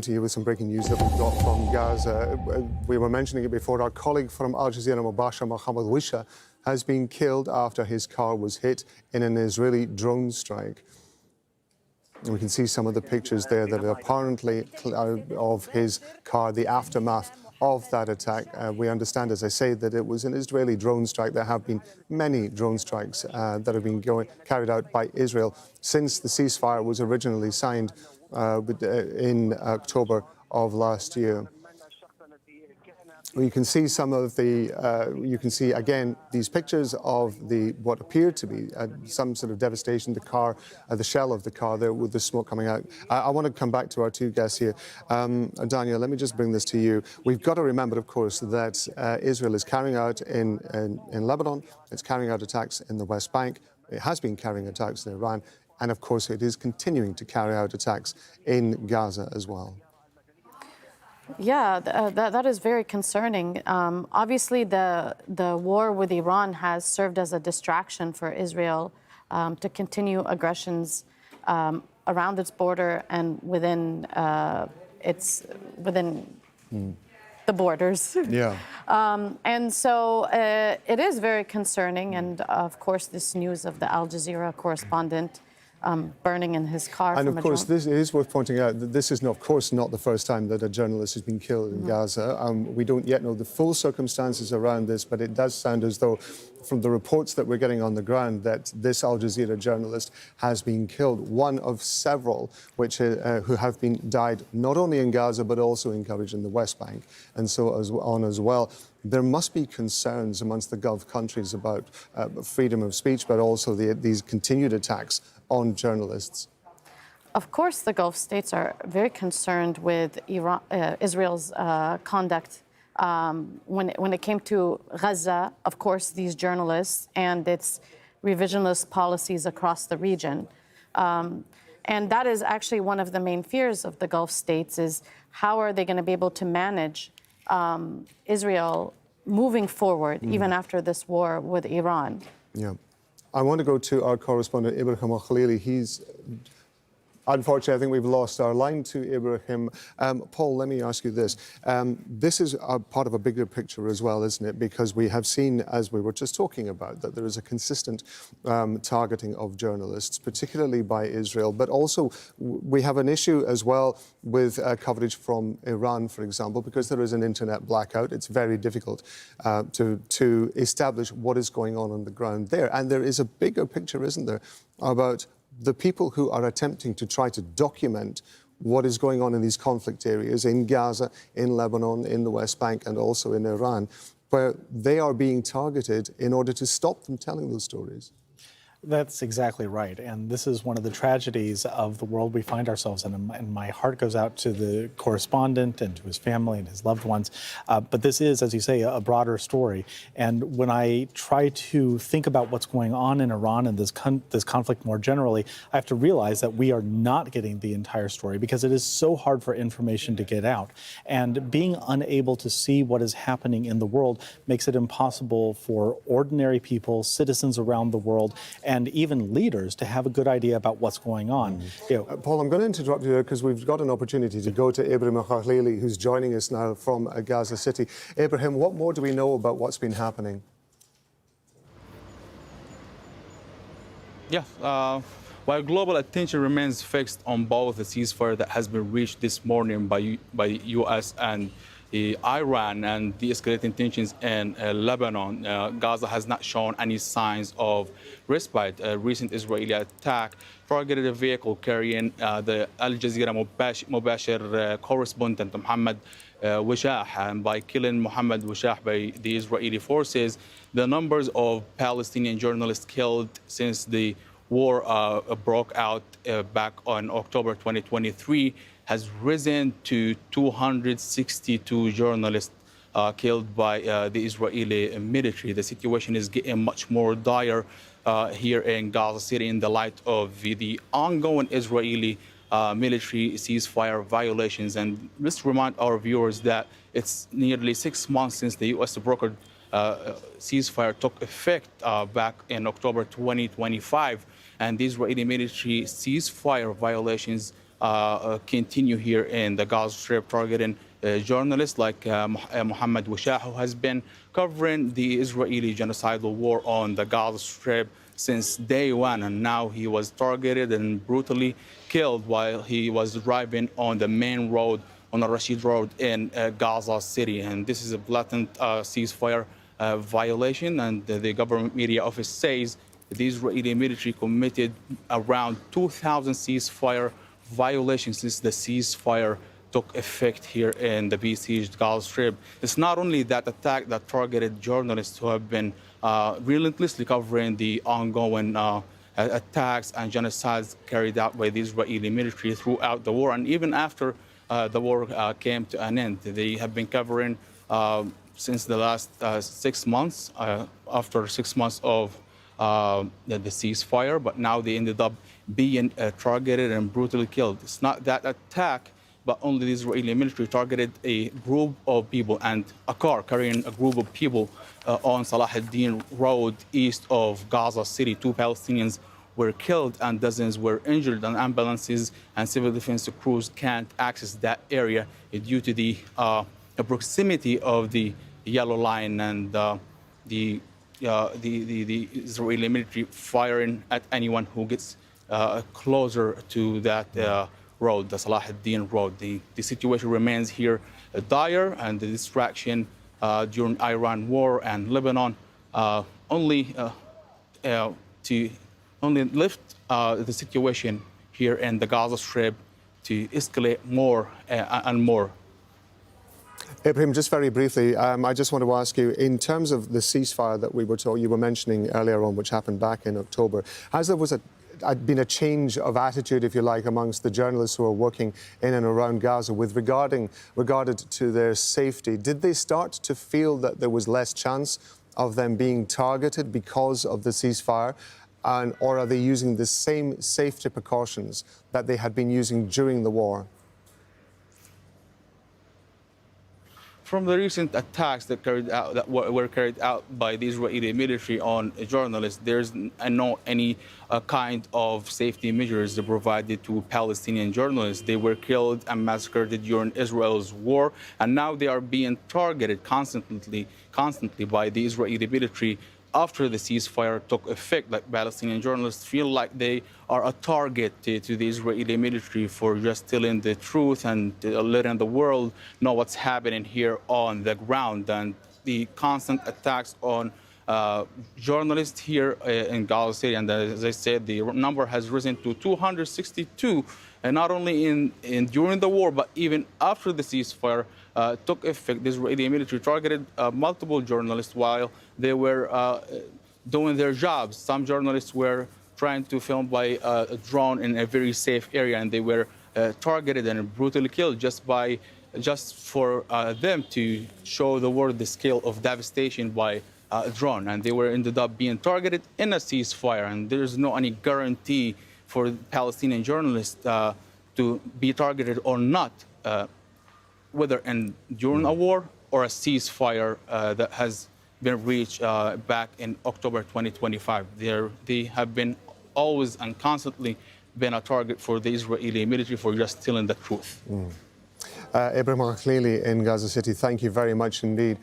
To you with some breaking news that we've got from Gaza. We were mentioning it before. Our colleague from Al-Jazeera Mubasher, Mohammed Wishah, has been killed after his car was hit in an Israeli drone strike. And we can see some of the pictures there that are apparently of his car, the aftermath of that attack. We understand, as I say, that it was an Israeli drone strike. There have been many drone strikes that have been carried out by Israel since the ceasefire was originally signed in October of last year. You can see some of the, you can see again these pictures of what appeared to be some sort of devastation. The car, the shell of the car there with the smoke coming out. I want to come back to our two guests here. Daniel, let me just bring this to you. We've got to remember, of course, that Israel is carrying out in Lebanon, it's carrying out attacks in the West Bank, it has been carrying attacks in Iran, and of course it is continuing to carry out attacks in Gaza as well. Yeah, that is very concerning. Obviously, the war with Iran has served as a distraction for Israel to continue aggressions around its border and within the borders. Yeah. And so it is very concerning. And of course, this news of the Al Jazeera correspondent burning in his car. And of course, this is worth pointing out that this is, of course, not the first time that a journalist has been killed in Gaza. We don't yet know the full circumstances around this, but it does sound as though, from the reports that we're getting on the ground, that this Al Jazeera journalist has been killed, one of several who have died not only in Gaza but also in coverage in the West Bank and so on as well. There must be concerns amongst the Gulf countries about freedom of speech, but also these continued attacks on journalists. Of course, the Gulf states are very concerned with Israel's conduct. When it came to Gaza, of course, these journalists and its revisionist policies across the region. And that is actually one of the main fears of the Gulf states, is how are they going to be able to manage Israel moving forward, even after this war with Iran. Yeah. I want to go to our correspondent, Ibrahim Al-Khalili. Unfortunately, I think we've lost our line to Ibrahim. Paul, let me ask you this. This is a part of a bigger picture as well, isn't it? Because we have seen, as we were just talking about, that there is a consistent targeting of journalists, particularly by Israel. But also, we have an issue as well with coverage from Iran, for example, because there is an internet blackout. It's very difficult to establish what is going on the ground there. And there is a bigger picture, isn't there, about the people who are attempting to try to document what is going on in these conflict areas, in Gaza, in Lebanon, in the West Bank, and also in Iran, where they are being targeted in order to stop them telling those stories. That's exactly right. And this is one of the tragedies of the world we find ourselves in. And my heart goes out to the correspondent and to his family and his loved ones. But this is, as you say, a broader story. And when I try to think about what's going on in Iran and this conflict more generally, I have to realize that we are not getting the entire story because it is so hard for information to get out. And being unable to see what is happening in the world makes it impossible for ordinary people, citizens around the world, and even leaders to have a good idea about what's going on. Paul, I'm going to interrupt you there because we've got an opportunity to go to Ibrahim Al-Khalili, who's joining us now from Gaza City. Ibrahim, what more do we know about what's been happening? Yeah, while global attention remains fixed on both the ceasefire that has been reached this morning by the U.S. and Iran and the escalating tensions in Lebanon, Gaza has not shown any signs of respite. A recent Israeli attack targeted a vehicle carrying the Al-Jazeera Mubasher correspondent Mohammed Wishah, and by killing Mohammed Wishah by the Israeli forces, the numbers of Palestinian journalists killed since the war broke out back on October 2023 has risen to 262 journalists killed by the Israeli military. The situation is getting much more dire here in Gaza City in the light of the ongoing Israeli military ceasefire violations. And let's remind our viewers that it's nearly 6 months since the U.S. brokered ceasefire took effect back in October 2025. And the Israeli military ceasefire violations continue here in the Gaza Strip, targeting journalists like Mohammed Wishah, who has been covering the Israeli genocidal war on the Gaza Strip since day one, and now he was targeted and brutally killed while he was driving on the main road, on Al-Rashid road in Gaza City. And this is a blatant ceasefire violation, and the government media office says the Israeli military committed around 2,000 ceasefire violations since the ceasefire took effect here in the besieged Gaza Strip. It's not only that attack that targeted journalists who have been relentlessly covering the ongoing attacks and genocides carried out by the Israeli military throughout the war, and even after the war came to an end. They have been covering since the last 6 months, after 6 months of the ceasefire, but now they ended up being targeted and brutally killed. It's not that attack, but only the Israeli military targeted a group of people and a car carrying a group of people on Salah ad-Din Road east of Gaza City. 2 Palestinians were killed and dozens were injured, and ambulances and civil defense crews can't access that area due to the proximity of the yellow line and the Israeli military firing at anyone who gets closer to that road, the Salah ad-Din Road. The situation remains here dire, and the distraction during Iran war and Lebanon only lift the situation here in the Gaza Strip to escalate more and more. Ibrahim, just very briefly, I just want to ask you, in terms of the ceasefire that you were mentioning earlier on, which happened back in October, has there been a change of attitude, if you like, amongst the journalists who are working in and around Gaza regarded to their safety? Did they start to feel that there was less chance of them being targeted because of the ceasefire? Or are they using the same safety precautions that they had been using during the war? From the recent attacks that were carried out by the Israeli military on journalists, there's no any kind of safety measures provided to Palestinian journalists. They were killed and massacred during Israel's war, and now they are being targeted constantly by the Israeli military after the ceasefire took effect. Like, Palestinian journalists feel like they are a target to the Israeli military for just telling the truth and letting the world know what's happening here on the ground. And the constant attacks on journalists here in Gaza City, and as I said, the number has risen to 262, and not only during the war, but even after the ceasefire took effect. The Israeli military targeted multiple journalists while they were doing their jobs. Some journalists were trying to film by a drone in a very safe area, and they were targeted and brutally killed just for them to show the world the scale of devastation by a drone. And they ended up being targeted in a ceasefire, and there's no any guarantee for Palestinian journalists to be targeted or not, whether during a war or a ceasefire that has been reached back in October 2025. They have been always and constantly been a target for the Israeli military for just telling the truth. Ibrahim Al-Khalili in Gaza City, thank you very much indeed.